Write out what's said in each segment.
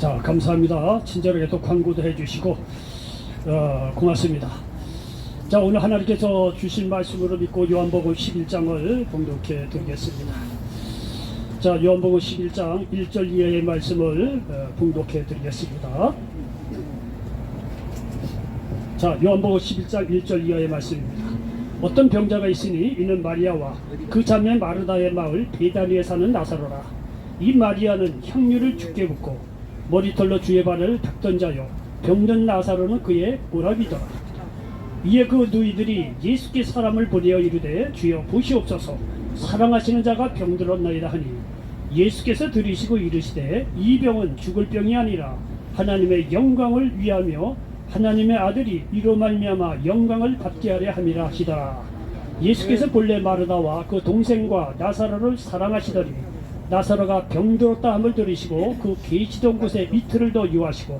자, 감사합니다. 친절하게 또 광고도 해주시고 고맙습니다. 자, 오늘 하나님께서 주신 말씀으로 믿고 요한복음 11장을 봉독해 드리겠습니다. 자, 요한복음 11장 1절 이하의 말씀을 봉독해 드리겠습니다. 자, 요한복음 11장 1절 이하의 말씀입니다. 어떤 병자가 있으니 이는 마리아와 그 자매 마르다의 마을 베다니에 사는 나사로라. 이 마리아는 향유를 죽게 붓고 머리털로 주의 발을 닦던 자요, 병든 나사로는 그의 오라비더라. 이에 그 누이들이 예수께 사람을 보내어 이르되 주여 보시옵소서, 사랑하시는 자가 병들었나이다 하니 예수께서 들으시고 이르시되 이 병은 죽을 병이 아니라 하나님의 영광을 위하며 하나님의 아들이 이로 말미암아 영광을 받게 하려 함이라 하시더라. 예수께서 본래 마르다와 그 동생과 나사로를 사랑하시더니 나사로가 병들었다 함을 들으시고 그 계시던 곳에 이틀을 더 유하시고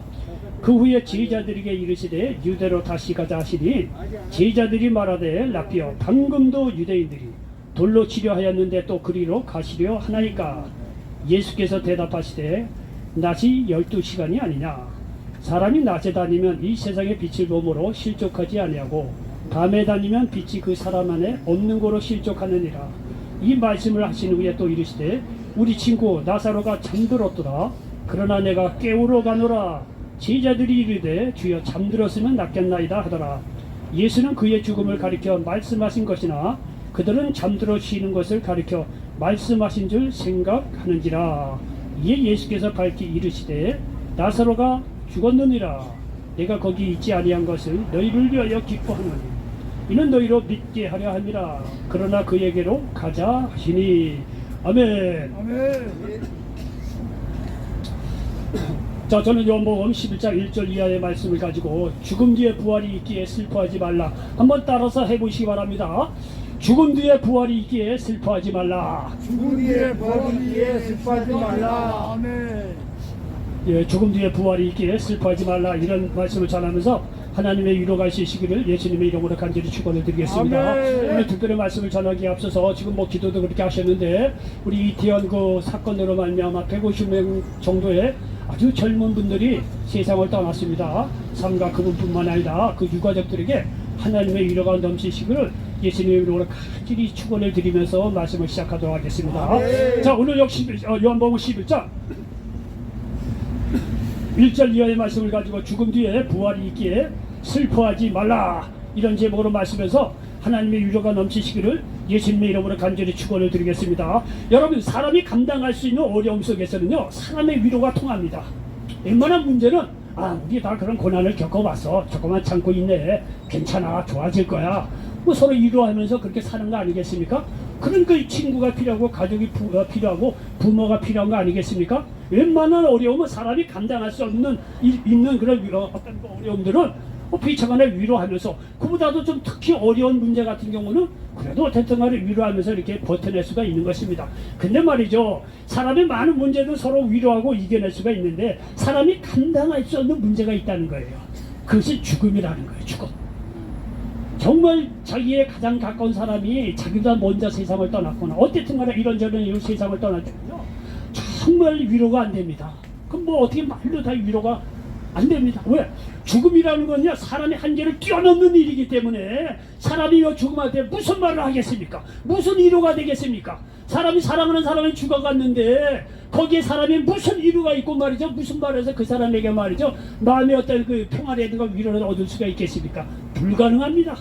그 후에 제자들에게 이르시되 유대로 다시 가자 하시니 제자들이 말하되 라피어, 방금도 유대인들이 돌로 치려 하였는데 또 그리로 가시려 하나이까. 예수께서 대답하시되 낮이 12시간이 아니냐. 사람이 낮에 다니면 이 세상의 빛을 보므로 실족하지 아니하고 밤에 다니면 빛이 그 사람 안에 없는 거로 실족하느니라. 이 말씀을 하신 후에 또 이르시되 우리 친구 나사로가 잠들었더라. 그러나 내가 깨우러 가노라. 제자들이 이르되 주여 잠들었으면 낫겠나이다 하더라. 예수는 그의 죽음을 가리켜 말씀하신 것이나 그들은 잠들어 쉬는 것을 가리켜 말씀하신 줄 생각하는지라. 이에 예수께서 밝히 이르시되 나사로가 죽었느니라. 내가 거기 있지 아니한 것을 너희를 위하여 기뻐하노니 이는 너희로 믿게 하려 함이라. 그러나 그에게로 가자 하시니. 아멘. 아멘. 자, 저는 요한복음 11장 1절 이하의 말씀을 가지고 죽음 뒤에 부활이 있기에 슬퍼하지 말라. 한번 따라서 해보시기 바랍니다. 죽음 뒤에 부활이 있기에 슬퍼하지 말라. 죽음 뒤에 부활이 있기에 슬퍼하지 말라. 아멘. 예, 죽음 뒤에 부활이 있기에 슬퍼하지 말라, 이런 말씀을 전하면서 하나님의 위로가 있으시기를 예수님의 이름으로 간절히 축원을 드리겠습니다. 아멘. 오늘 특별히 말씀을 전하기에 앞서서 지금 뭐 기도도 그렇게 하셨는데 우리 이태원 그 사건으로 말미암아 150명 정도의 아주 젊은 분들이 세상을 떠났습니다. 삼가 그분뿐만 아니라 그 유가족들에게 하나님의 위로가 넘치시기를 예수님의 이름으로 간절히 축원을 드리면서 말씀을 시작하도록 하겠습니다. 아멘. 자, 오늘 역시 요한복음 11장 1절 이하의 말씀을 가지고 죽음 뒤에 부활이 있기에 슬퍼하지 말라, 이런 제목으로 말씀해서 하나님의 위로가 넘치시기를 예수님의 이름으로 간절히 축원을 드리겠습니다. 여러분, 사람이 감당할 수 있는 어려움 속에서는요 사람의 위로가 통합니다. 웬만한 문제는 우리 다 그런 고난을 겪어봤어, 조금만 참고 있네, 괜찮아, 좋아질 거야, 뭐 서로 위로하면서 그렇게 사는 거 아니겠습니까? 그런 그 친구가 필요하고 가족이 필요하고 부모가 필요한 거 아니겠습니까? 웬만한 어려움은 사람이 감당할 수 없는 있는 그런 어떤 어려움들은 비참하게 위로하면서, 그보다도 좀 특히 어려운 문제 같은 경우는 그래도 어쨌든 간에 위로하면서 이렇게 버텨낼 수가 있는 것입니다. 근데 말이죠, 사람의 많은 문제도 서로 위로하고 이겨낼 수가 있는데 사람이 감당할 수 없는 문제가 있다는 거예요. 그것이 죽음이라는 거예요. 죽음. 정말 자기의 가장 가까운 사람이 자기보다 먼저 세상을 떠났거나 어쨌든 간에 이런저런 이런 세상을 떠났거든요, 정말 위로가 안 됩니다. 그럼 뭐 어떻게 말로 다 위로가 안 됩니다. 왜? 죽음이라는 건요 사람의 한계를 뛰어넘는 일이기 때문에 사람이 죽음한테 무슨 말을 하겠습니까? 무슨 위로가 되겠습니까? 사람이 사랑하는 사람이 죽어갔는데 거기에 사람이 무슨 위로가 있고 말이죠, 무슨 말에서 그 사람에게 말이죠 마음의 어떤 그 평화라든가 위로를 얻을 수가 있겠습니까? 불가능합니다.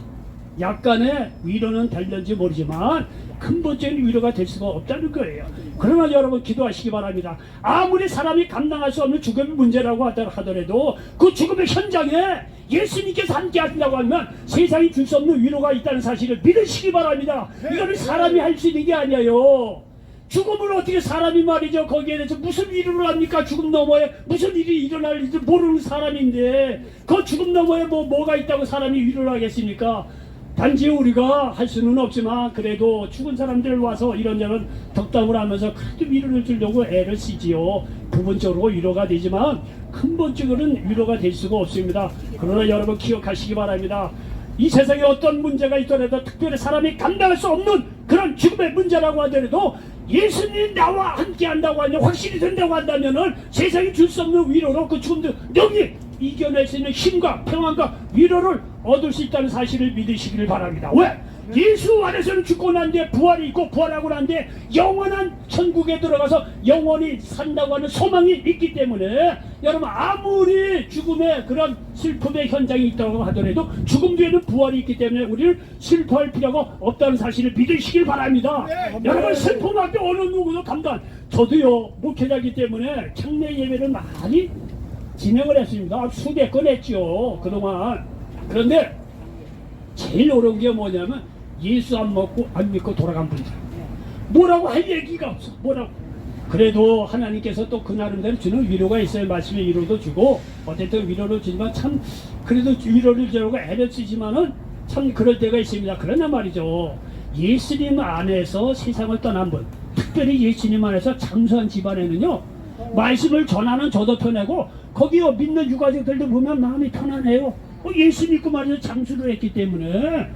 약간의 위로는 될는지 모르지만 근본적인 위로가 될 수가 없다는 거예요. 그러나 여러분 기도하시기 바랍니다. 아무리 사람이 감당할 수 없는 죽음의 문제라고 하더라도 그 죽음의 현장에 예수님께서 함께 하신다고 하면 세상이 줄 수 없는 위로가 있다는 사실을 믿으시기 바랍니다. 이거는 사람이 할 수 있는 게 아니에요. 죽음을 어떻게 사람이 말이죠 거기에 대해서 무슨 위로를 합니까? 죽음 너머에 무슨 일이 일어날지 모르는 사람인데 그 죽음 너머에 뭐가 있다고 사람이 위로를 하겠습니까? 단지 우리가 할 수는 없지만 그래도 죽은 사람들 와서 이런저런 덕담을 하면서 그래도 위로를 주려고 애를 쓰지요. 부분적으로 위로가 되지만 근본적으로는 위로가 될 수가 없습니다. 그러나 여러분 기억하시기 바랍니다. 이 세상에 어떤 문제가 있더라도 특별히 사람이 감당할 수 없는 그런 죽음의 문제라고 하더라도 예수님이 나와 함께 한다고 하면 확실히 된다고 한다면은 세상이 줄 수 없는 위로로 그 죽음도 능히 이겨낼 수 있는 힘과 평안과 위로를 얻을 수 있다는 사실을 믿으시기를 바랍니다. 왜? 예수 안에서는 죽고 난 뒤에 부활이 있고 부활하고 난 뒤에 영원한 천국에 들어가서 영원히 산다고 하는 소망이 있기 때문에 여러분 아무리 죽음의 그런 슬픔의 현장이 있다고 하더라도 죽음 뒤에는 부활이 있기 때문에 우리를 슬퍼할 필요가 없다는 사실을 믿으시길 바랍니다. 여러분 슬픔 앞에 어느 누구도 감당. 저도요 목회자이기 때문에 창례 예배를 많이 진행을 했습니다. 수백 건 했죠 그동안. 그런데 제일 어려운 게 뭐냐면 예수 안 믿고 돌아간 분들 뭐라고 할 얘기가 없어. 뭐라고. 그래도 하나님께서 또 그 나름대로 주는 위로가 있어요. 말씀의 위로도 주고 어쨌든 위로를 주지만 참 그래도 위로를 주려고 애를 쓰지만은 참 그럴 때가 있습니다. 그러나 말이죠, 예수님 안에서 세상을 떠난 분, 특별히 예수님 안에서 장수한 집안에는요 말씀을 전하는 저도 편하고 거기요 믿는 유가족들도 보면 마음이 편안해요. 예수 믿고 말이죠 장수를 했기 때문에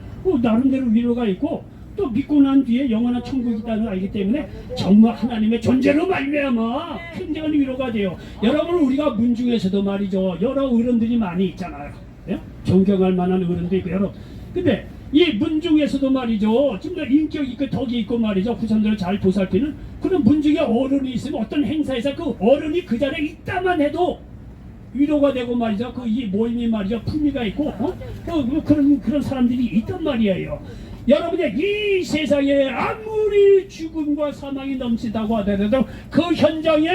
나름대로 위로가 있고 또 믿고 난 뒤에 영원한 천국이 있다는 걸 알기 때문에 정말 하나님의 존재로 말미암아 굉장한 위로가 돼요. 여러분 우리가 문중에서도 말이죠 여러 어른들이 많이 있잖아요. 예? 존경할 만한 어른도 있고 여러. 근데 이 문중에서도 말이죠 정말 인격 있고 덕이 있고 말이죠 후손들을 잘 보살피는 그런 문중에 어른이 있으면 어떤 행사에서 그 어른이 그 자리에 있다만 해도 위로가 되고 말이죠. 그 이 모임이 말이죠 품위가 있고 그런 사람들이 있단 말이에요. 여러분이 이 세상에 아무리 죽음과 사망이 넘치다고 하더라도 그 현장에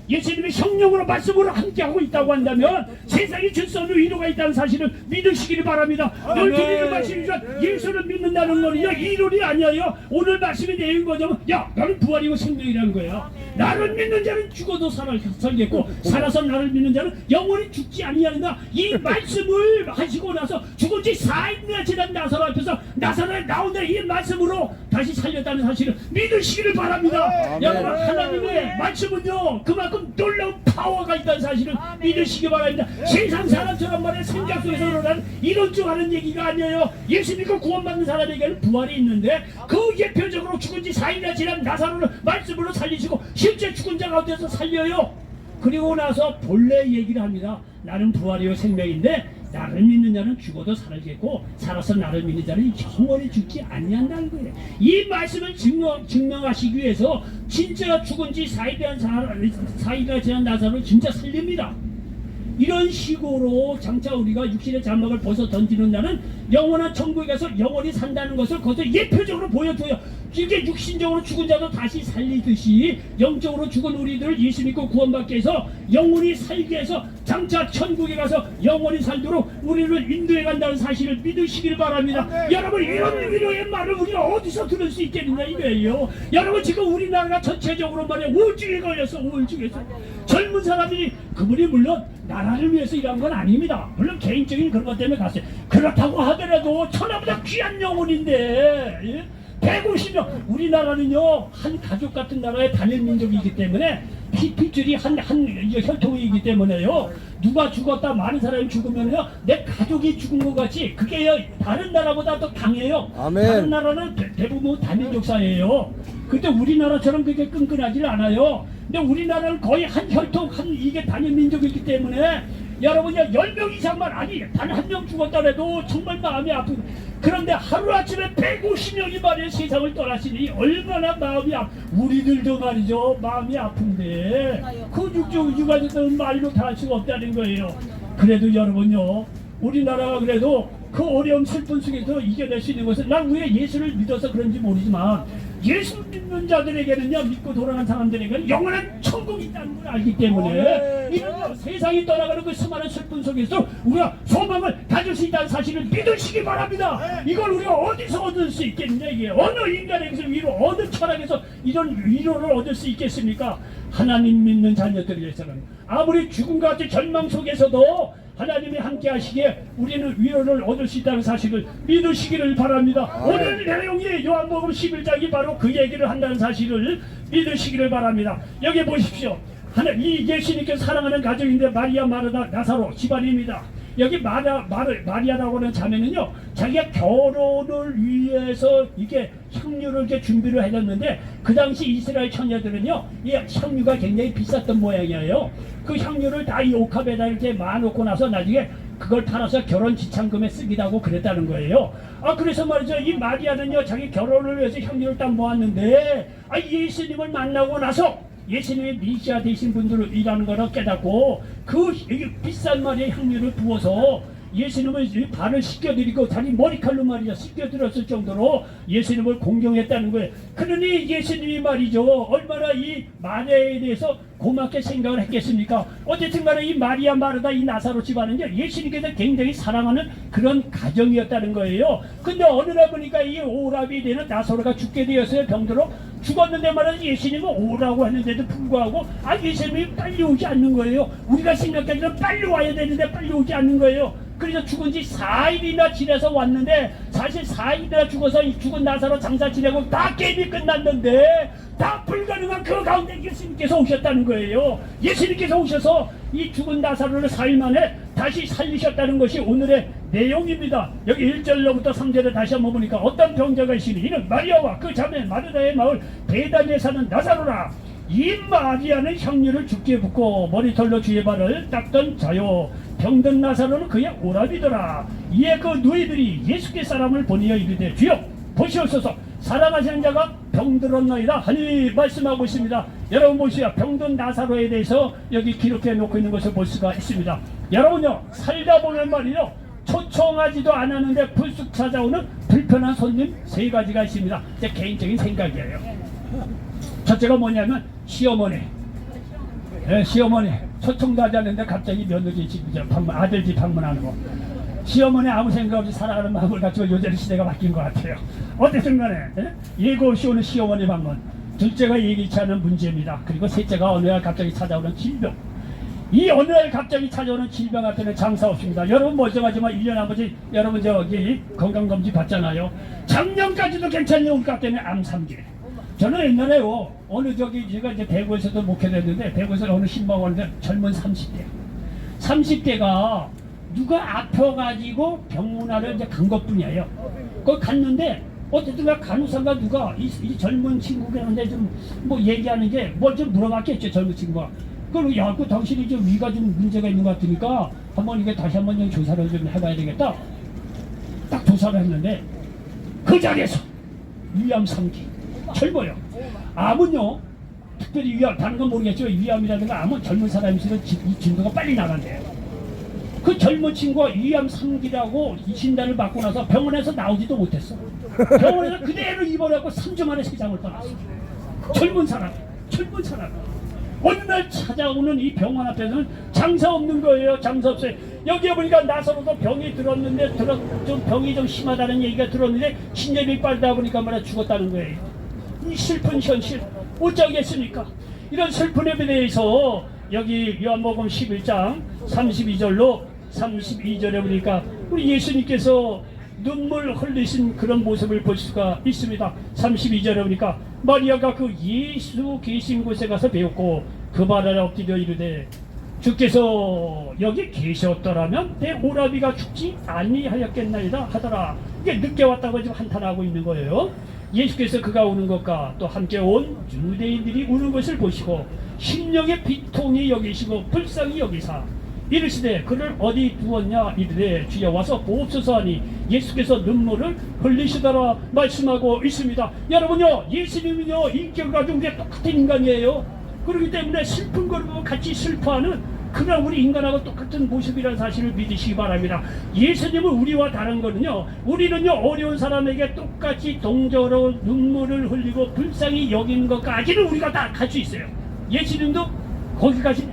예수님이 성령으로 말씀으로 함께하고 있다고 한다면 세상이 줄 수 없는 위로가 있다는 사실을 믿으시기를 바랍니다. 늘 드리는 말씀이지만 예수를 믿는다는 거는요 이론이 아니에요. 오늘 말씀의 내용이 뭐냐면 야 나는 부활이고 생명이라는 거야. 나를 믿는 자는 죽어도 살겠고 살아서 나를 믿는 자는 영원히 죽지 아니하는가. 이 말씀을 하시고 나서 죽은 지 4일이나 지난 나사로 앞에서 나사로에 나온다 이 말씀으로 다시 살렸다는 사실을 믿으시기를 바랍니다. 여러분 하나님의 말씀은요 그만큼 놀라운 파워가 있다는 사실을 믿으시기 바랍니다. 세상 사람처럼 말해 생각 속에서 일어나는 이런 줄 아는 얘기가 아니에요. 예수 믿고 구원받는 사람에게는 부활이 있는데 그 예표적으로 죽은 지 4일이나 지난 나사로를 말씀으로 살리시고 실제 죽은 자 가운데서 살려요. 그리고 나서 본래 얘기를 합니다. 나는 부활이요 생명인데 나를 믿는 자는 죽어도 살겠고 살아서 나를 믿는 자는 영원히 죽지 아니한다는 거예요. 이 말씀을 증명하시기 위해서 진짜 죽은 지 4일이나 지난 나사로를 진짜 살립니다. 이런 식으로 장차 우리가 육신의 장막을 벗어 던지는 자는 영원한 천국에 가서 영원히 산다는 것을 거기서 예표적으로 보여줘요. 이게 육신적으로 죽은 자도 다시 살리듯이 영적으로 죽은 우리들을 예수 믿고 구원받게 해서 영원히 살게 해서 장차 천국에 가서 영원히 살도록 우리를 인도해 간다는 사실을 믿으시길 바랍니다. 여러분 이런 위로의 말을 우리가 어디서 들을 수 있겠느냐 이거예요. 여러분 지금 우리나라가 전체적으로 말이야 우울증에 걸려서 우울증에서 젊은 사람들이 그분이 물론 나라를 위해서 일한 건 아닙니다. 물론 개인적인 그런 것 때문에 갔어요. 그렇다고 하더라도 천하보다 귀한 영혼인데 예? 150명 우리나라는요 한 가족 같은 나라의 단일 민족이기 때문에 핏줄이 한 혈통이기 때문에요 누가 죽었다 많은 사람이 죽으면요 내 가족이 죽은 것 같이 그게요 다른 나라보다 더 강해요. 아멘. 다른 나라는 대부분 단민족 사회예요. 근데 우리나라처럼 그렇게 끈끈하지 않아요. 근데 우리나라는 거의 한 혈통 이게 단일 민족이기 때문에 여러분이 10명 이상만 아니 단 한 명 죽었다래도 정말 마음이 아픈. 그런데 하루아침에 150명이 말이에요 세상을 떠나시니 얼마나 마음이 우리들도 말이죠 마음이 아픈데 그 유가족들은 말로 다 할 수가 없다는 거예요. 그래도 여러분요 우리나라가 그래도 그 어려움 슬픈 속에서 이겨낼 수 있는 것은 난 왜 예수를 믿어서 그런지 모르지만 예수 믿는 자들에게는요 믿고 돌아간 사람들에게는 영원한 천국이 있다는 걸 알기 때문에 이런 세상이 떠나가는 그 수많은 슬픔 속에서 우리가 소망을 가질 수 있다는 사실을 믿으시기 바랍니다. 이걸 우리가 어디서 얻을 수 있겠느냐 이게 어느 인간에게서 위로 어느 철학에서 이런 위로를 얻을 수 있겠습니까? 하나님 믿는 자녀들에게서는 아무리 죽음과 같은 절망 속에서도 하나님이 함께 하시기에 우리는 위로를 얻을 수 있다는 사실을 믿으시기를 바랍니다. 오늘 내용이 요한복음 11장이 바로 그 얘기를 한다는 사실을 믿으시기를 바랍니다. 여기 보십시오. 이 예수님께서 사랑하는 가정인데 마리아 마르다 나사로 집안입니다. 여기 마리아라고 하는 자매는요, 자기가 결혼을 위해서 이게 향유를 이렇게 준비를 해줬는데, 그 당시 이스라엘 처녀들은요, 이 향유가 굉장히 비쌌던 모양이에요. 그 향유를 다 이 옥합에다 이렇게 마놓고 나서 나중에 그걸 팔아서 결혼 지참금에 쓰기도 하고 그랬다는 거예요. 그래서 말이죠, 이 마리아는요, 자기 결혼을 위해서 향유를 딱 모았는데, 예수님을 만나고 나서 예수님의 미시아 되신 분들이라는 걸 깨닫고 그 비싼 말의 향유를 부어서 예수님을 발을 씻겨드리고 자기 머리칼로 말이죠, 씻겨드렸을 정도로 예수님을 공경했다는 거예요. 그러니 예수님이 말이죠, 얼마나 이 마리아에 대해서 고맙게 생각을 했겠습니까? 어쨌든 간에 이 마리아 마르다 이 나사로 집안은요, 예수님께서 굉장히 사랑하는 그런 가정이었다는 거예요. 근데 어느 날 보니까 이 오랍이 되는 나사로가 죽게 되었어요. 병들어 죽었는데 말이죠, 예수님은 오라고 했는데도 불구하고 예수님이 빨리 오지 않는 거예요. 우리가 생각하기는 빨리 와야 되는데 빨리 오지 않는 거예요. 그래서 죽은 지 4일이나 지나서 왔는데, 사실 4일이나 죽어서 죽은 나사로 장사 지내고 다 게임이 끝났는데 다 불가능한 그 가운데 예수님께서 오셨다는 거예요. 예수님께서 오셔서 이 죽은 나사로를 4일 만에 다시 살리셨다는 것이 오늘의 내용입니다. 여기 1절로부터 3절에 다시 한번 보니까, 어떤 병자가 있으니 이는 마리아와 그 자매 마르다의 마을 베다니에 사는 나사로라. 이 마리아는 향유를 죽게 붓고 머리털로 주의 발을 닦던 자요, 병든 나사로는 그의 오랍이더라. 이에 그 누이들이 예수께 사람을 보내어 이르되, 주여 보시옵소서, 사랑하시는 자가 병들었나이다 하니 말씀하고 있습니다. 여러분 보시오, 병든 나사로에 대해서 여기 기록해 놓고 있는 것을 볼 수가 있습니다. 여러분요, 살다 보면 말이요, 초청하지도 않았는데 불쑥 찾아오는 불편한 손님 3가지가 있습니다. 제 개인적인 생각이에요. 첫째가 뭐냐면 시어머니. 시어머니 초청도 하지 않는데 갑자기 며느리 집 아들 집 방문하는 거. 시어머니 아무 생각 없이 살아가는 마음을 가지고 요즘 시대가 바뀐 것 같아요. 어쨌든 간에 예고 없이 오는 시어머니 방문. 둘째가 예기치 않은 문제입니다. 그리고 셋째가 어느 날 갑자기 찾아오는 질병. 이 어느 날 갑자기 찾아오는 질병 앞에는 장사 없습니다. 여러분 멀쩡하지만 1년에 한 번씩 여러분 저기 건강검진 받잖아요. 작년까지도 괜찮은 것 같더니 암 3기. 저는 옛날에요, 어느 저기 제가 이제 대구에서도 목회됐는데, 대구에서 어느 신방원인데 젊은 30대가 누가 아파가지고 병문안을 이제 간 것뿐이에요. 거기 갔는데 어쨌든 간호사가 누가 이 젊은 친구한테 좀 뭐 얘기하는 게 뭘 좀 물어봤겠죠, 젊은 친구가. 그리고 야, 그 당신이 좀 위가 좀 문제가 있는 것 같으니까 한번 이게 다시 한번 좀 조사를 좀 해봐야 되겠다. 딱 조사를 했는데 그 자리에서 위암 3기. 젊어요. 암은요, 특별히 위암, 다른 건 모르겠지만 위암이라든가 암은 젊은 사람일수록 이 진도가 빨리 나간대요. 그 젊은 친구가 위암 3기라고 이 진단을 받고 나서 병원에서 나오지도 못했어. 병원에서 그대로 입원하고 3주 만에 세상을 떠났어. 젊은 사람. 어느 날 찾아오는 이 병원 앞에서는 장사 없는 거예요. 장사 없어요. 여기에 보니까 나서로도 병이 들었는데 좀 병이 좀 심하다는 얘기가 들었는데 신념이 빠르다 보니까 말이야 죽었다는 거예요. 이 슬픈 현실 어쩌겠습니까? 이런 슬픔에 대해서 여기 요한복음 11장 32절에 보니까 우리 예수님께서 눈물 흘리신 그런 모습을 볼 수가 있습니다. 32절에 보니까 마리아가 그 예수 계신 곳에 가서 배웠고 그 발에 엎드려 이르되, 주께서 여기 계셨더라면 내 오라비가 죽지 아니하였겠나이다 하더라. 이게 늦게 왔다고 지금 한탄하고 있는 거예요. 예수께서 그가 우는 것과 또 함께 온 유대인들이 우는 것을 보시고 심령의 비통이 여기시고 불쌍히 여기사 이르시되 그를 어디 두었냐 이르되 주여 와서 보옵소서 하니 예수께서 눈물을 흘리시더라 말씀하고 있습니다. 여러분요, 예수님은요 인격을 가지고 우리가 똑같은 인간이에요. 그렇기 때문에 슬픈 걸 보고 같이 슬퍼하는 그런 우리 인간하고 똑같은 모습이라는 사실을 믿으시기 바랍니다. 예수님은 우리와 다른 거는요, 우리는요 어려운 사람에게 똑같이 동정으로 눈물을 흘리고 불쌍히 여기는 것까지는 우리가 다 갈 수 있어요. 예수님도 거기까지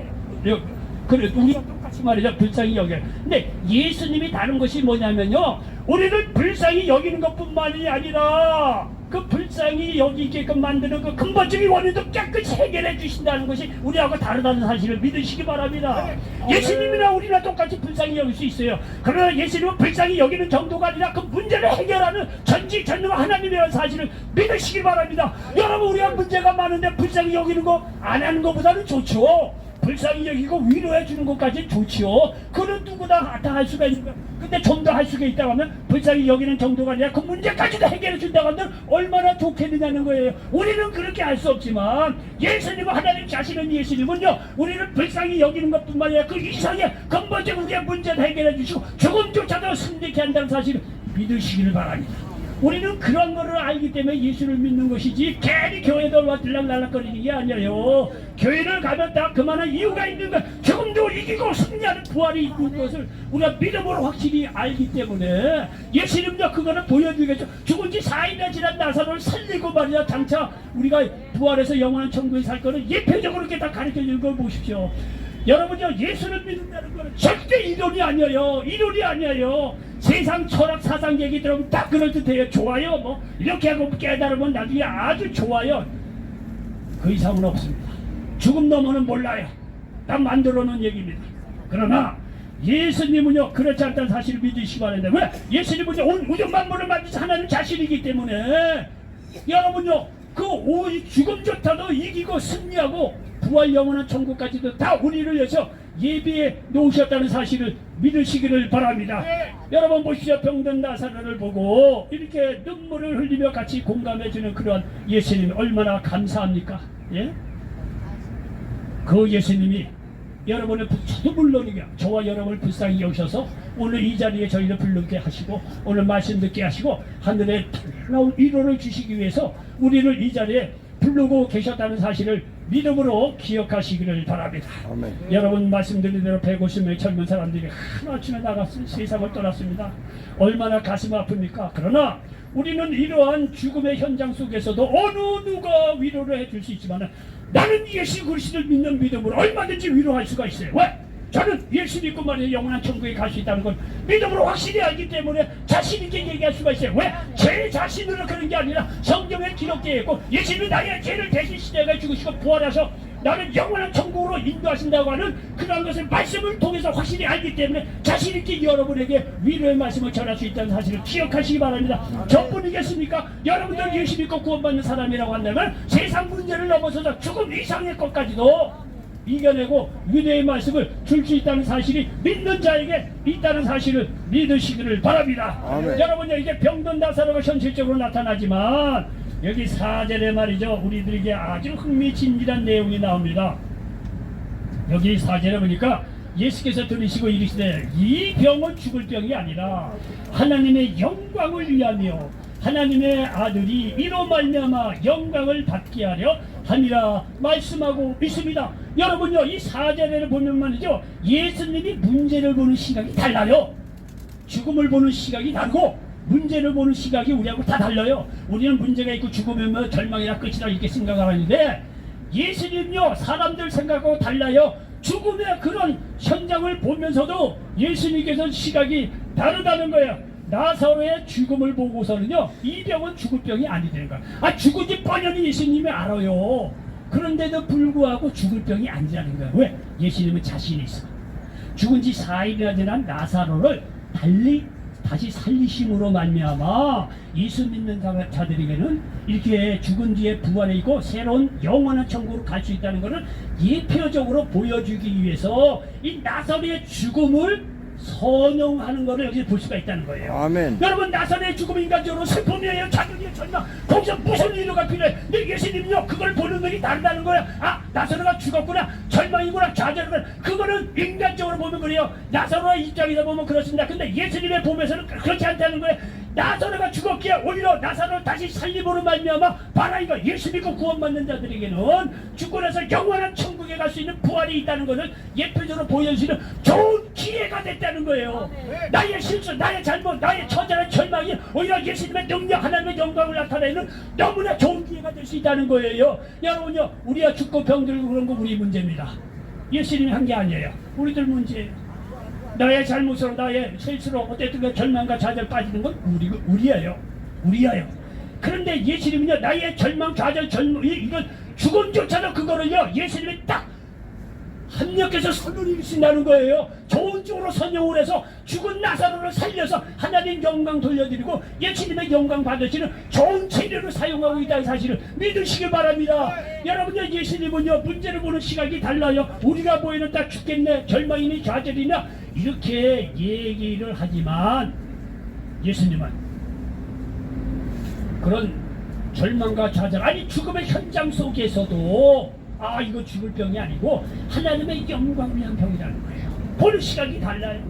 그래 우리가 똑같이 말이죠 불쌍히 여겨. 근데 예수님이 다른 것이 뭐냐면요, 우리를 불쌍히 여기는 것뿐만이 아니라 그 불쌍히 여기게끔 만드는 그 근본적인 원인도 깨끗이 해결해 주신다는 것이 우리하고 다르다는 사실을 믿으시기 바랍니다. 예수님이나 우리나 똑같이 불쌍히 여길 수 있어요. 그러나 예수님은 불쌍히 여기는 정도가 아니라 그 문제를 해결하는 전지전능한 하나님이라는 사실을 믿으시기 바랍니다. 여러분, 우리가 문제가 많은데 불쌍히 여기는 거 안 하는 것보다는 좋죠. 불쌍히 여기고 위로해 주는 것까지 좋지요. 그는 누구나 다 할 수가 있는 거야. 근데 좀 더 할 수가 있다고 하면 불쌍히 여기는 정도가 아니라 그 문제까지도 해결해 준다고 하면 얼마나 좋겠느냐는 거예요. 우리는 그렇게 할 수 없지만 예수님은 하나님 자신은 예수님은요 우리를 불쌍히 여기는 것뿐만 아니라 그 이상의 근본적 우리의 문제를 해결해 주시고 조금조차도 승리케 한다는 사실을 믿으시기를 바랍니다. 우리는 그런 거를 알기 때문에 예수를 믿는 것이지 괜히 교회도 와 들락날락거리는 게 아니에요. 교회를 가면 다 그만한 이유가 있는 것, 조금도 이기고 승리하는 부활이 있는 것을 우리가 믿음으로 확실히 알기 때문에 예수님도 그거를 보여주겠죠. 죽은 지 4일이나 지난 나사로를 살리고 말이야 장차 우리가 부활해서 영원한 천국에 살 거는 예표적으로 이렇게 다 가르쳐 주는 걸 보십시오. 여러분요 예수를 믿는다는 것은 절대 이론이 아니에요. 이론이 아니에요. 세상 철학 사상 얘기 들으면 딱 그럴듯해요. 좋아요. 뭐 이렇게 하고 깨달으면 나중에 아주 좋아요. 그 이상은 없습니다. 죽음 넘어는 몰라요. 딱 만들어 놓은 얘기입니다. 그러나 예수님은요 그렇지 않다는 사실을 믿으시기 바랍니다. 왜? 예수님은요 온 우주 만물을 만드신 하나님 자신이기 때문에 여러분요 그 죽음조차도 이기고 승리하고 부활 영원한 천국까지도 다 우리를 위해서 예비해 놓으셨다는 사실을 믿으시기를 바랍니다. 여러분 보시죠. 병든 나사로를 보고 이렇게 눈물을 흘리며 같이 공감해주는 그런 예수님이 얼마나 감사합니까? 예? 그 예수님이 여러분의 저도 물론이야 저와 여러분을 불쌍히 여기셔서 오늘 이 자리에 저희를 불르게 하시고 오늘 말씀 듣게 하시고 하늘에 놀라운 위로를 주시기 위해서 우리를 이 자리에 부르고 계셨다는 사실을 믿음으로 기억하시기를 바랍니다. 아멘. 여러분 말씀드린 대로 150명의 젊은 사람들이 하루아침에 나가서 세상을 떠났습니다. 얼마나 가슴 아픕니까? 그러나 우리는 이러한 죽음의 현장 속에서도 어느 누가 위로를 해줄 수 있지만 나는 예수 그리스도를 믿는 믿음으로 얼마든지 위로할 수가 있어요. 왜? 저는 예수 믿고 말이에요 영원한 천국에 갈 수 있다는 걸 믿음으로 확실히 알기 때문에 자신 있게 얘기할 수가 있어요. 왜? 제 자신으로 그런 게 아니라 성경에 기록되어 있고 예수님은 나의 죄를 대신 십자가에 죽으시고 부활하셔 나는 영원한 천국으로 인도하신다고 하는 그런 것을 말씀을 통해서 확실히 알기 때문에 자신 있게 여러분에게 위로의 말씀을 전할 수 있다는 사실을 기억하시기 바랍니다. 저뿐이겠습니까? 여러분들 예수 믿고 구원받는 사람이라고 한다면 세상 문제를 넘어서서 죽음 이상의 것까지도 이겨내고 위대의 말씀을 줄 수 있다는 사실이 믿는 자에게 있다는 사실을 믿으시기를 바랍니다. 아멘. 여러분요 이제 병든 나사로가 현실적으로 나타나지만 여기 4절에 말이죠 우리들에게 아주 흥미진진한 내용이 나옵니다. 여기 4절에 보니까 예수께서 들으시고 이르시되 이 병은 죽을 병이 아니라 하나님의 영광을 위하며 하나님의 아들이 이로 말미암아 영광을 받게 하려 함이라 말씀하고 있습니다. 여러분요 이 4절을 보면 말이죠 예수님이 문제를 보는 시각이 달라요. 죽음을 보는 시각이 다르고 문제를 보는 시각이 우리하고 다 달라요. 우리는 문제가 있고 죽으면 절망이나 끝이다 이렇게 생각을 하는데 예수님요 사람들 생각하고 달라요. 죽음의 그런 현장을 보면서도 예수님께서 시각이 다르다는 거예요. 나사로의 죽음을 보고서는요 이 병은 죽을 병이 아니되는 거야. 죽은지 뻔히 예수님이 알아요. 그런데도 불구하고 죽을 병이 아니라는 거야. 왜? 예수님은 자신이 있어. 죽은지 4일이나 지난 나사로를 다시 살리심으로 말미암아 예수 믿는 자들에게는 이렇게 죽은 뒤에 부활해 있고 새로운 영원한 천국으로 갈 수 있다는 것을 예표적으로 보여주기 위해서 이 나사로의 죽음을 선용하는 것을 여기서 볼 수가 있다는 거예요. 아멘. 여러분 나사로의 죽음은 인간적으로 슬픔이에요. 자격이에요. 절망. 거기서 무슨 위로가 필요해. 근데 예수님은요 그걸 보는 눈이 다르다는 거야. 나사로가 죽었구나. 절망이구나. 좌절이구나. 그거는 인간적으로 보면 그래요. 나사로의 입장에서 보면 그렇습니다. 근데 예수님의 보면서는 그렇지 않다는 거예요. 나사로가 죽었기에 오히려 나사로를 다시 살림으로 말미암아 봐라 이거 예수 믿고 구원받는 자들에게는 죽고 나서 영원한 천국에 갈 수 있는 부활이 있다는 것을 예표적으로 보여주시는 좋은 기회가 됐다는 거예요. 나의 실수, 나의 잘못, 나의 처절한 절망이 오히려 예수님의 능력, 하나님의 영광을 나타내는 너무나 좋은 기회가 될 수 있다는 거예요. 여러분요 우리가 죽고 병들고 그런 거 우리 문제입니다. 예수님이 한 게 아니에요. 우리들 문제예요. 나의 잘못으로 나의 실수로 어쨌든 절망과 좌절 빠지는 건 우리예요. 그런데 예수님은요 나의 절망, 좌절, 이건 죽음조차도 그거를요 예수님이 딱 하나님께서 선을 이루신다는 거예요. 좋은 쪽으로 선용을 해서 죽은 나사로를 살려서 하나님 영광 돌려드리고 예수님의 영광 받으시는 좋은 재료로 사용하고 있다는 사실을 믿으시길 바랍니다. 여러분요, 예수님은요 문제를 보는 시각이 달라요. 우리가 보이는 딱 죽겠네, 절망이니 좌절이냐 이렇게 얘기를 하지만 예수님은 그런 절망과 좌절, 아니 죽음의 현장 속에서도 이거 죽을 병이 아니고 하나님의 영광을 위한 병이라는 거예요. 보는 시각이 달라요.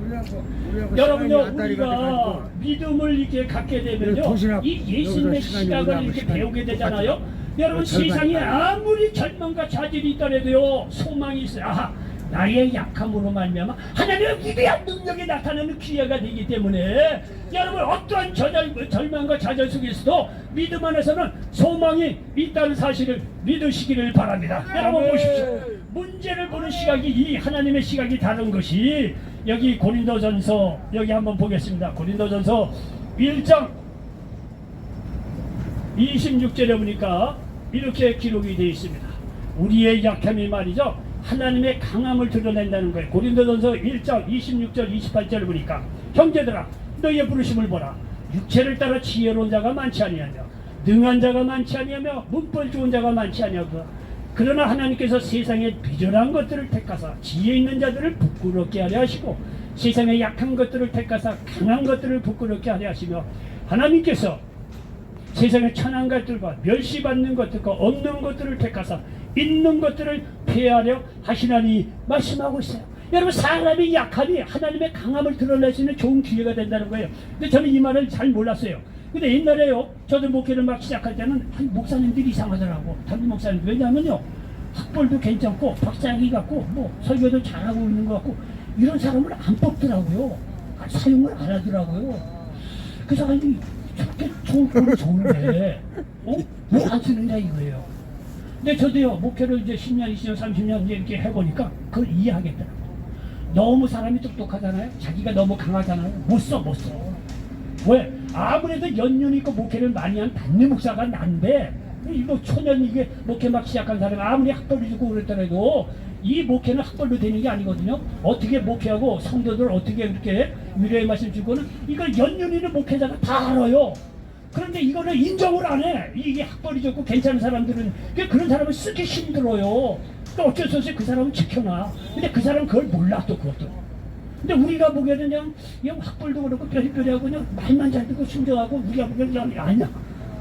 여러분요, 우리가 믿음을 이렇게 갖게 되면요 이 예수님의 시각을 이렇게 배우게 되잖아요. 여러분, 세상에 아무리 절망과 좌절이 있더라도요 소망이 있어요. 나의 약함으로 말미암아 하나님의 위대한 능력이 나타나는 기회가 되기 때문에 여러분, 어떠한 절망과 좌절 속에서도 믿음 안에서는 소망이 있다는 사실을 믿으시기를 바랍니다. 여러분 보십시오. 문제를 보는 시각이 이 하나님의 시각이 다른 것이 여기 고린도전서 여기 한번 보겠습니다. 고린도전서 1장 26절에 보니까 이렇게 기록이 되어 있습니다. 우리의 약함이 말이죠 하나님의 강함을 드러낸다는 거예요. 고린도전서 1장 26절 28절을 보니까 형제들아 너희의 부르심을 보라. 육체를 따라 지혜로운 자가 많지 아니하며 능한 자가 많지 아니하며 문벌 좋은 자가 많지 아니하고 그러나 하나님께서 세상의 비전한 것들을 택하사 지혜 있는 자들을 부끄럽게 하려 하시고 세상의 약한 것들을 택하사 강한 것들을 부끄럽게 하려 하시며 하나님께서 세상의 천한 것들과 멸시받는 것들과 없는 것들을 택하사 있는 것들을 폐하려 하시나니 말씀하고 있어요. 여러분, 사람의 약함이 하나님의 강함을 드러낼 수 있는 좋은 기회가 된다는 거예요. 근데 저는 이 말을 잘 몰랐어요. 근데 옛날에요 저도 목회를 막 시작할 때는 목사님들이 이상하더라고. 담임 목사님. 왜냐하면요 학벌도 괜찮고 박사학위 같고 뭐 설교도 잘하고 있는 것 같고 이런 사람을 안 뽑더라고요. 사용을 안 하더라고요. 그래서 아니 저렇게 좋은 꼴은 좋은데 왜 안 쓰느냐 이거예요. 근데 저도요 목회를 이제 10년, 20년, 30년 이렇게 해보니까 그걸 이해하겠더라고요. 너무 사람이 똑똑하잖아요. 자기가 너무 강하잖아요. 못 써. 왜? 아무래도 연륜 있고 목회를 많이 한 담임 목사가 난데 이거 초년 이게 목회 막 시작한 사람이 아무리 학벌이 좋고 그랬더라도 이 목회는 학벌로 되는 게 아니거든요. 어떻게 목회하고 성도들 어떻게 이렇게 위로의 말씀 주고는 이걸 연륜 있는 목회자가 다 알아요. 그런데 이거는 인정을 안 해. 이게 학벌이 좋고 괜찮은 사람들은 그런 사람을 쓰기 힘들어요. 또 어쩔 수 없이 그 사람은 지켜놔. 근데 그 사람은 그걸 몰라 또 그것도. 근데 우리가 보기에는 그냥 학벌도 그렇고 뼈리뼈리하고 그냥 말만 잘 듣고 순종하고 우리가 보기에는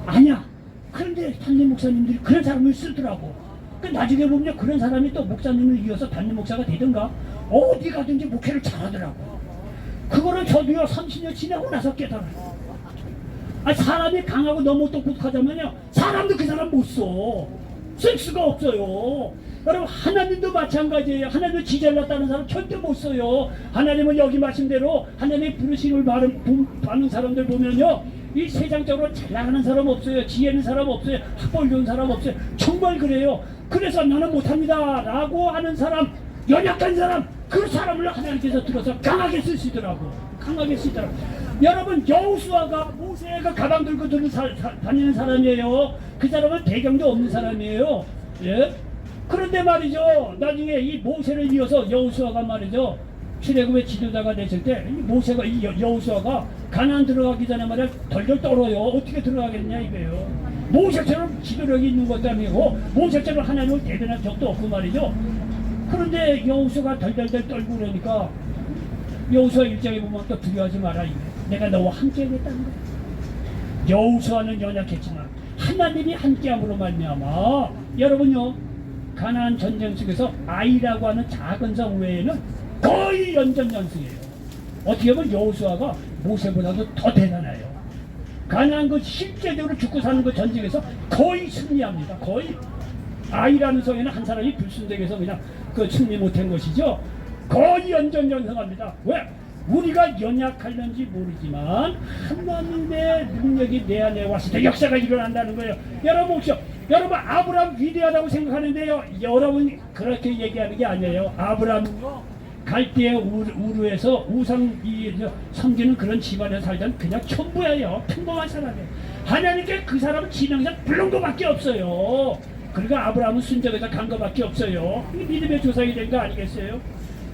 아니야. 그런데 담임 목사님들이 그런 사람을 쓰더라고. 그 나중에 보면 그런 사람이 또 목사님을 이어서 담임 목사가 되든가 어디 가든지 목회를 잘하더라고. 그거를 저도요 30년 지나고 나서 깨달아요. 사람이 강하고 너무 똑똑하다면요 사람도 그 사람 못 써. 쓸 수가 없어요. 여러분, 하나님도 마찬가지예요. 하나님을 지잘났다는 사람 절대 못 써요. 하나님은 여기 말씀대로 하나님의 부르심을 받는 사람들 보면요 이 세상적으로 잘 나가는 사람 없어요. 지혜 있는 사람 없어요. 학벌 좋은 사람 없어요. 정말 그래요. 그래서 나는 못합니다 라고 하는 사람, 연약한 사람, 그 사람을 하나님께서 들어서 강하게 쓰시더라고. 강하게 쓰시더라고. 여러분, 여호수아가 모세가 가방 들고 다니는 사람이에요. 그 사람은 배경도 없는 사람이에요. 예? 그런데 말이죠 나중에 이 모세를 이어서 여호수아가 말이죠 출애굽의 지도자가 됐을 때 이 모세가 이 여호수아가 가나안 들어가기 전에 말이야 덜덜 떨어요. 어떻게 들어가겠냐 이거예요. 모세처럼 지도력이 있는 것도 아니고 모세처럼 하나님을 대변한 적도 없고 말이죠. 그런데 여호수아가 덜덜 떨고 그러니까 여호수아 1장에 보면 또 두려워하지 마라 내가 너와 함께 하겠다는 거야. 여호수아는 연약했지만 하나님이 함께함으로 말미암아 여러분요 가나안 전쟁 속에서 아이라고 하는 작은 성 외에는 거의 연전연승이에요. 어떻게 보면 여호수아가 모세보다도 더 대단해요. 가나안 그 실제적으로 죽고 사는 그 전쟁에서 거의 승리합니다. 거의. 아이라는 성에는 한 사람이 불순종해서 그냥 그 승리 못한 것이죠. 거의 연전연승합니다. 왜? 우리가 연약할는지 모르지만 하나님의 능력이 내 안에 왔을 때 역사가 일어난다는 거예요. 여러분 보십시오. 여러분 아브라함 위대하다고 생각하는데요 여러분 그렇게 얘기하는 게 아니에요. 아브라함 갈대의 우르에서 우상 섬기는 그런 집안에 살던 그냥 천부예요. 평범한 사람이에요. 하나님께 그 사람은 지명상 부른 것밖에 없어요. 그러니까 아브라함은 순정에서 간 것밖에 없어요. 이 믿음의 조상이 된 거 아니겠어요?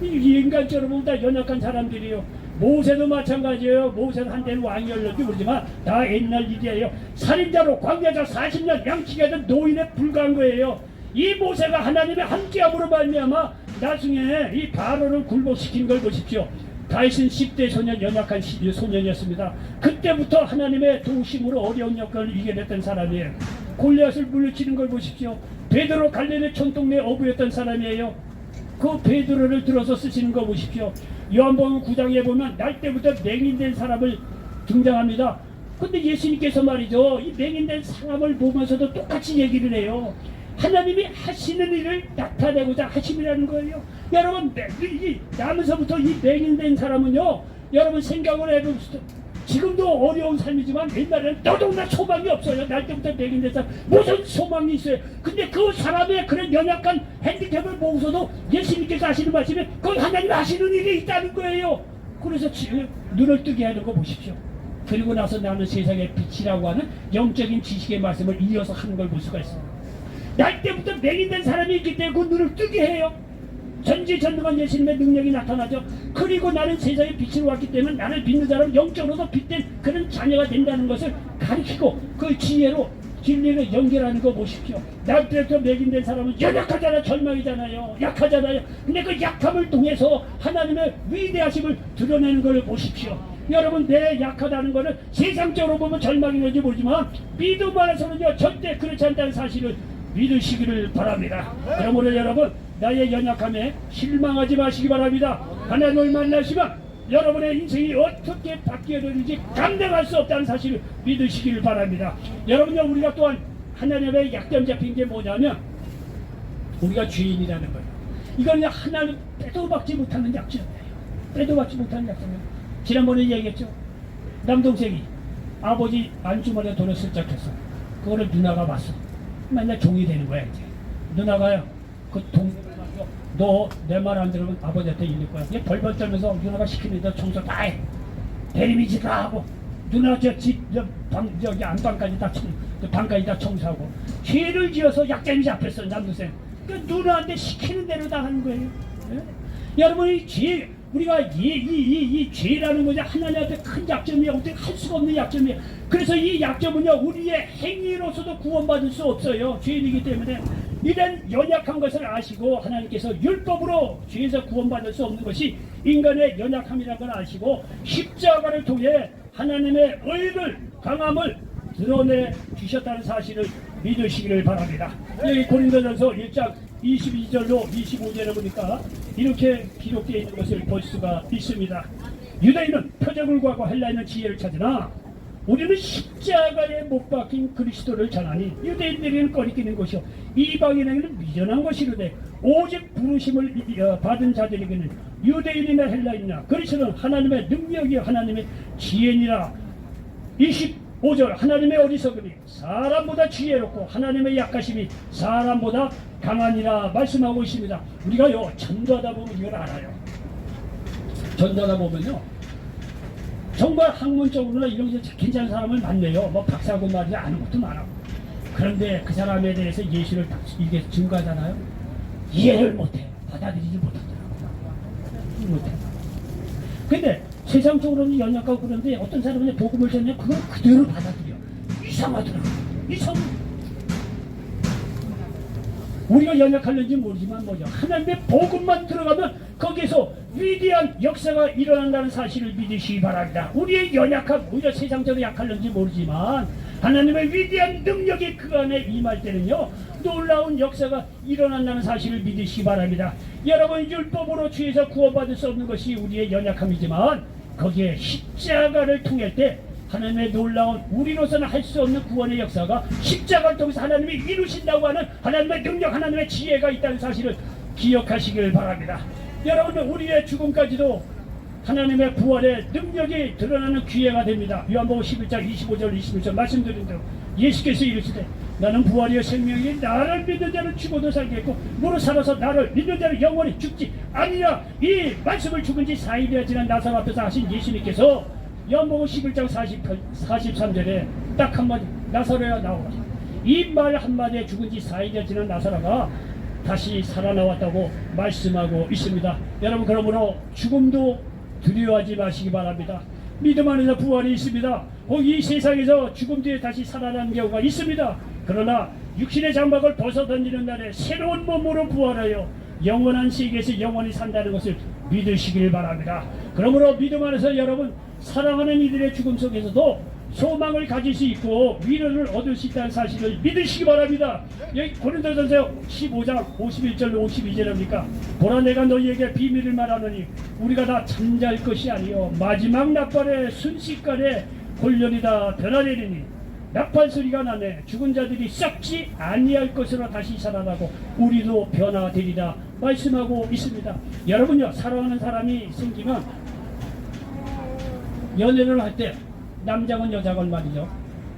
이 인간적으로 다 연약한 사람들이요. 모세도 마찬가지예요. 모세는 한때는 왕이었는지 모르지만 다 옛날 일이에요. 살인자로 광야자 40년 양치게 하던 노인에 불과한 거예요. 이 모세가 하나님의 함께함으로 말미암아 나중에 이 바로를 굴복시킨 걸 보십시오. 다윗은 10대 소년, 연약한 소년이었습니다. 그때부터 하나님의 도우심으로 어려운 여건을 이겨냈던 사람이에요. 골리앗을 물리치는 걸 보십시오. 베드로 갈릴리 촌동네 어부였던 사람이에요. 그 베드로를 들어서 쓰시는 거 보십시오. 요한복음 9장에 보면 날 때부터 맹인된 사람을 등장합니다. 근데 예수님께서 말이죠, 이 맹인된 사람을 보면서도 똑같이 얘기를 해요. 하나님이 하시는 일을 나타내고자 하심이라는 거예요. 여러분, 나면서부터 이 맹인된 사람은요, 여러분 생각을 해보십시오. 지금도 어려운 삶이지만 옛날에는 너도나 소망이 없어요. 날 때부터 맹인된 사람 무슨 소망이 있어요. 근데 그 사람의 그런 연약한 핸디캡을 보고서도 예수님께서 하시는 말씀에 그건 하나님 하시는 일이 있다는 거예요. 그래서 눈을 뜨게 하는 거 보십시오. 그리고 나서 나는 세상의 빛이라고 하는 영적인 지식의 말씀을 이어서 하는 걸 볼 수가 있어요. 날 때부터 맹인된 사람이 있기 때문에 그 눈을 뜨게 해요. 전지전능한 예수님의 능력이 나타나죠. 그리고 나는 세상의 빛으로 왔기 때문에 나를 믿는 사람은 영적으로도 빛된 그런 자녀가 된다는 것을 가르치고 그 지혜로 진리를 연결하는 거 보십시오. 날 때부터 맹인된 사람은 연약하잖아, 절망이잖아요, 약하잖아요. 근데 그 약함을 통해서 하나님의 위대하심을 드러내는 걸 보십시오. 여러분, 내 약하다는 것은 세상적으로 보면 절망인 건지 모르지만 믿음 안에서는요 절대 그렇지 않다는 사실을 믿으시기를 바랍니다. 그러므로 여러분, 나의 연약함에 실망하지 마시기 바랍니다. 하나님을 만나시면 여러분의 인생이 어떻게 바뀌어야 되는지 감당할 수 없다는 사실을 믿으시기를 바랍니다. 여러분요, 우리가 또한 하나님의 약점 잡힌 게 뭐냐면 우리가 죄인이라는 거예요. 이건 하나님 빼도 박지 못하는 약점이에요. 빼도 박지 못하는 약점이에요. 지난번에 얘기했죠. 남동생이 아버지 안주머니에 돈을 슬쩍 했어. 그거를 누나가 봤어. 맨날 종이 되는 거야. 이제 누나가요, 그 동생을 가지고 너 내 말 안 들으면 아버지한테 일릴 거야. 얘 벌벌 떨면서 누나가 시키는 데 청소 다 해. 대리미지 다 하고 누나 저기 안방까지 다 방까지 다 청소하고 죄를 지어서 약점이 잡혔어. 남동생 그 누나한테 시키는 대로 다 하는 거예요. 예? 여러분이 죄, 우리가 이 죄라는 거죠. 하나님 앞에 큰 약점이야. 어떻게 할 수가 없는 약점이야. 그래서 이 약점은요, 우리의 행위로서도 구원받을 수 없어요. 죄인이기 때문에. 이런 연약한 것을 아시고 하나님께서 율법으로 죄에서 구원받을 수 없는 것이 인간의 연약함이라는 걸 아시고 십자가를 통해 하나님의 의를, 강함을 드러내 주셨다는 사실을 믿으시기를 바랍니다. 여기 고린도전서 1장 22절로 25절에 보니까 이렇게 기록되어 있는 것을 볼 수가 있습니다. 유대인은 표적을 구하고 헬라인은 지혜를 찾으나 우리는 십자가에 못 박힌 그리스도를 전하니 유대인들에게는 꺼리끼는 것이요 이방인에게는 미련한 것이로되 오직 부르심을 받은 자들에게는 유대인이나 헬라인이나 그리스도는 하나님의 능력이요 하나님의 지혜니라. 25절 하나님의 어리석음이 사람보다 지혜롭고 하나님의 약하심이 사람보다 강하니라 말씀하고 있습니다. 우리가요 전도하다 보면 이걸 알아요. 전도하다 보면요 정말 학문적으로나 이런 게 괜찮은 사람을 만나요. 뭐 박사고 말이지 아는 것도 많아. 그런데 그 사람에 대해서 예수를 이게 증거하잖아요. 이해를 못해. 받아들이지 못하더라고요. 못해. 근데 세상적으로는 연약하고 그런데 어떤 사람은 복음을 전해 그걸 그대로 받아들여. 이상하더라고요. 우리가 연약할는지 모르지만 뭐죠. 하나님의 복음만 들어가면 거기에서 위대한 역사가 일어난다는 사실을 믿으시기 바랍니다. 우리의 연약함, 우리가 세상적으로 약할는지 모르지만 하나님의 위대한 능력이 그 안에 임할 때는요 놀라운 역사가 일어난다는 사실을 믿으시기 바랍니다. 여러분, 율법으로 죄에서 구원받을 수 없는 것이 우리의 연약함이지만 거기에 십자가를 통할 때 하나님의 놀라운 우리로서는 할 수 없는 구원의 역사가 십자가를 통해서 하나님이 이루신다고 하는 하나님의 능력, 하나님의 지혜가 있다는 사실을 기억하시길 바랍니다. 여러분, 우리의 죽음까지도 하나님의 부활의 능력이 드러나는 기회가 됩니다. 요한복음 11장 25절 26절 말씀드린 대로 예수께서 이르시되 나는 부활이요 생명이 나를 믿는 자는 죽어도 살겠고 무릇 살아서 나를 믿는 자는 영원히 죽지 아니라. 이 말씀을 죽은 지 4일이나 지난 나사로 앞에서 하신 예수님께서 요한복음 11장 43절에 딱 한마디 나사로야 나오라. 이 말 한마디에 죽은 지 4일이 지난 나사로가 다시 살아나왔다고 말씀하고 있습니다. 여러분, 그러므로 죽음도 두려워하지 마시기 바랍니다. 믿음 안에서 부활이 있습니다. 이 세상에서 죽음 뒤에 다시 살아나는 경우가 있습니다. 그러나 육신의 장막을 벗어던지는 날에 새로운 몸으로 부활하여 영원한 세계에서 영원히 산다는 것을 믿으시길 바랍니다. 그러므로 믿음 안에서 여러분, 사랑하는 이들의 죽음 속에서도 소망을 가질 수 있고 위로를 얻을 수 있다는 사실을 믿으시기 바랍니다. 여기 고린도전서 15장 51절로 52절입니까? 보라, 내가 너희에게 비밀을 말하노니 우리가 다 잠잘 것이 아니요 마지막 나팔의 순식간에 혼련이다 변화되리니 나팔 소리가 나네 죽은 자들이 썩지 아니할 것으로 다시 살아나고 우리도 변화되리라 말씀하고 있습니다. 여러분요, 사랑하는 사람이 생기면 연애를 할 때 남자건 여자건 말이죠,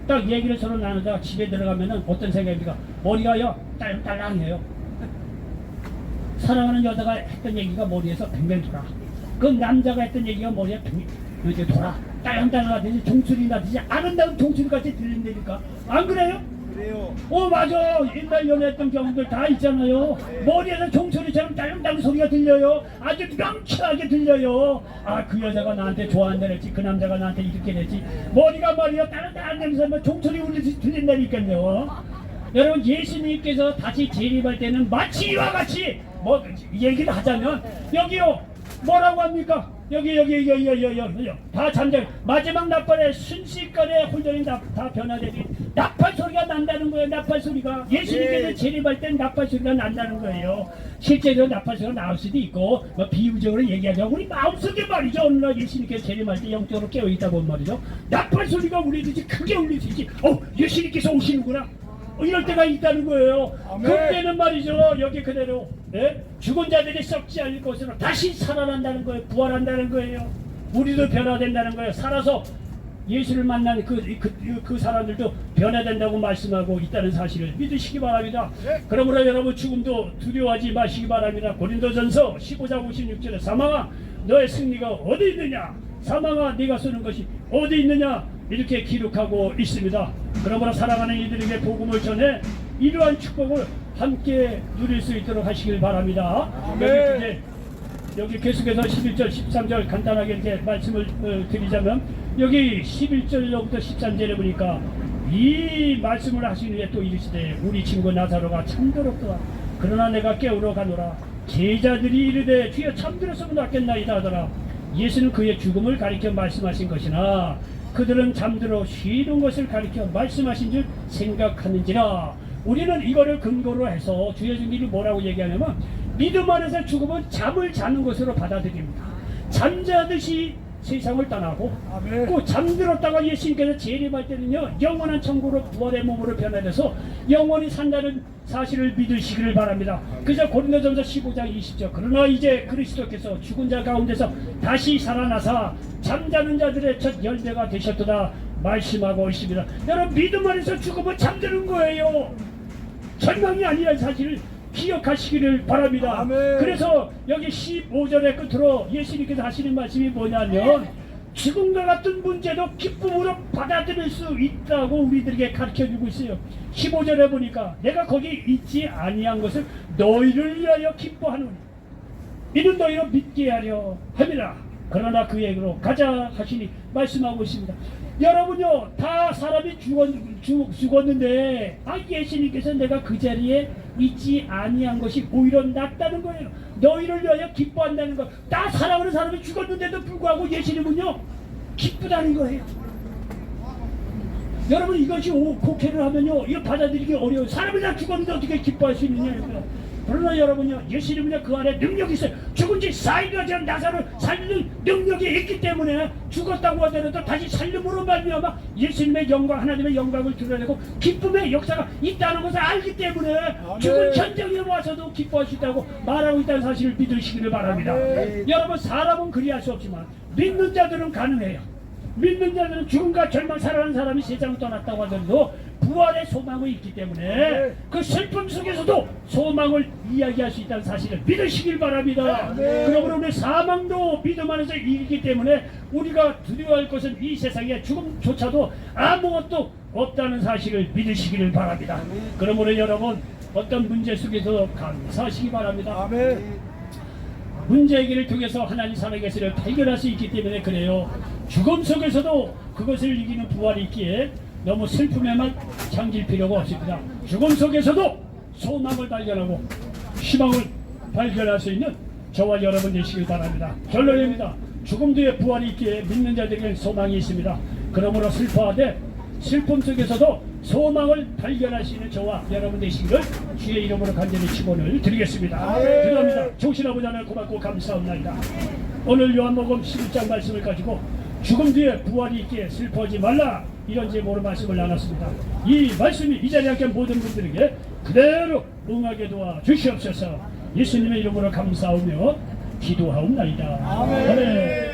딱 얘기를 서로 나누다가 집에 들어가면은 어떤 생각입니까? 머리가요 딸랑딸랑해요. 사랑하는 여자가 했던 얘기가 머리에서 뱅뱅 돌아. 그럼 남자가 했던 얘기가 머리에 뱅뱅 돌아. 딸랑딸랑하듯이 종소리 나듯이 아름다운 종소리같이 들린다니까. 안 그래요? 그래요. 맞아. 옛날 연애했던 경우들 다 있잖아요. 머리에서 종소리처럼 딸랑딸랑 소리가 들려요. 아주 명쾌하게 들려요. 아, 그 여자가 나한테 좋아한다 그랬지, 그 남자가 나한테 이렇게 그랬지. 머리가 말이야 딸랑딸랑 종소리 울리듯이 들린다니까요. 여러분, 예수님께서 다시 재림할 때는 마치 이와 같이 뭐 얘기를 하자면 여기요 뭐라고 합니까? 여기 다 잠자. 마지막 나팔에 순식간에 혼돈이 다 변화되니 나팔 소리가 난다는 거예요. 나팔 소리가 예수님께서 재림할 땐 나팔 소리가 난다는 거예요. 실제로 나팔 소리가 나올 수도 있고 뭐 비유적으로 얘기하자면 우리 마음속에 말이죠, 어느 날 예수님께서 재림할 때 영적으로 깨어있다 보면 말이죠, 나팔 소리가 울리듯이 크게 울릴 수 있지. 예수님께서 오시는구나, 이럴 때가 있다는 거예요. 아멘. 그때는 말이죠, 여기 그대로 죽은 자들이 썩지 않을 것으로 다시 살아난다는 거예요. 부활한다는 거예요. 우리도 변화된다는 거예요. 살아서 예수를 만난 그 사람들도 변화된다고 말씀하고 있다는 사실을 믿으시기 바랍니다. 그러므로 여러분, 죽음도 두려워하지 마시기 바랍니다. 고린도전서 15장 56절에 사망아 너의 승리가 어디 있느냐, 사망아 네가 쏘는 것이 어디 있느냐, 이렇게 기록하고 있습니다. 그러므로 사랑하는 이들에게 복음을 전해 이러한 축복을 함께 누릴 수 있도록 하시길 바랍니다. 여기 계속해서 11절 13절 간단하게 이렇게 말씀을 드리자면, 여기 11절로부터 13절에 보니까 이 말씀을 하신 후에 또 이르시되 우리 친구 나사로가 잠들었더라. 그러나 내가 깨우러 가노라. 제자들이 이르되 주여 잠들었으면 낫겠나이다 하더라. 예수는 그의 죽음을 가리켜 말씀하신 것이나 그들은 잠들어 쉬는 것을 가리켜 말씀하신 줄 생각하는지라. 우리는 이거를 근거로 해서 주 예수님이 뭐라고 얘기하냐면, 믿음 안에서 죽음은 잠을 자는 것으로 받아들입니다. 잠자듯이 세상을 떠나고, 아멘. 그 잠들었다가 예수님께서 재림할 때는요, 영원한 천국으로 부활의 몸으로 변화돼서 영원히 산다는 사실을 믿으시기를 바랍니다. 그래서 고린도전서 15장 20절 그러나 이제 그리스도께서 죽은 자 가운데서 다시 살아나사 잠자는 자들의 첫 열매가 되셨도다 말씀하고 있습니다. 여러분, 믿음 안에서 죽음은 잠드는 거예요. 절망이 아니라는 사실을 기억하시기를 바랍니다. 아멘. 그래서 여기 15절의 끝으로 예수님께서 하시는 말씀이 뭐냐면, 죽음과 같은 문제도 기쁨으로 받아들일 수 있다고 우리들에게 가르쳐주고 있어요. 15절에 보니까 내가 거기 있지 아니한 것을 너희를 위하여 기뻐하노니 이는 너희로 믿게 하려 함이라. 그러나 그에게로 가자 하시니 말씀하고 있습니다. 여러분요, 다 사람이 죽었는데 예수님께서 내가 그 자리에 있지 아니한 것이 오히려 낫다는 거예요. 너희를 위하여 기뻐한다는 거. 다 사랑하는 사람이 죽었는데도 불구하고 예수님은요 기쁘다는 거예요. 여러분, 이것이 곡해를 하면요 이거 받아들이기 어려워요. 사람이 다 죽었는데 어떻게 기뻐할 수 있느냐. 그러나 여러분요, 예수님은요 그 안에 능력이 있어요. 죽은 지 4일이나 지난 나사로를 살리는 능력이 있기 때문에 죽었다고 하더라도 다시 살림으로 말미암아 예수님의 영광, 하나님의 영광을 드러내고 기쁨의 역사가 있다는 것을 알기 때문에 죽은 현장에 와서도 기뻐할 수 있다고 말하고 있다는 사실을 믿으시기를 바랍니다. 여러분, 사람은 그리할 수 없지만 믿는 자들은 가능해요. 믿는 자들은 죽음과 절망 살아난 사람이 세상을 떠났다고 하더라도 부활의 소망이 있기 때문에 그 슬픔 속에서도 소망을 이야기할 수 있다는 사실을 믿으시길 바랍니다. 그러므로 우리 사망도 믿음 안에서 이기기 때문에 우리가 두려워할 것은 이 세상에 죽음조차도 아무것도 없다는 사실을 믿으시기를 바랍니다. 그러므로 여러분 어떤 문제 속에서 감사하시기 바랍니다. 문제 해결을 통해서 하나님 살아계시를 발견할 수 있기 때문에 그래요. 죽음 속에서도 그것을 이기는 부활이 있기에 너무 슬픔에만 잠길 필요가 없습니다. 죽음 속에서도 소망을 발견하고 희망을 발견할 수 있는 저와 여러분 되시길 바랍니다. 결론입니다. 죽음 뒤에 부활이 있기에 믿는 자들에게 소망이 있습니다. 그러므로 슬퍼하되 슬픔 속에서도 소망을 발견할 수 있는 저와 여러분 되시기를 주의 이름으로 간절히 축원을 드리겠습니다. 기도합니다. 정신아버지 하나님 고맙고 감사합니다. 오늘 요한복음 11장 말씀을 가지고 죽음 뒤에 부활이 있기에 슬퍼하지 말라 이런 제목으로 말씀을 나눴습니다. 이 말씀이 이 자리에 함께 모든 분들에게 그대로 응하게 도와 주시옵소서. 예수님의 이름으로 감사하며 기도하옵나이다. 아멘.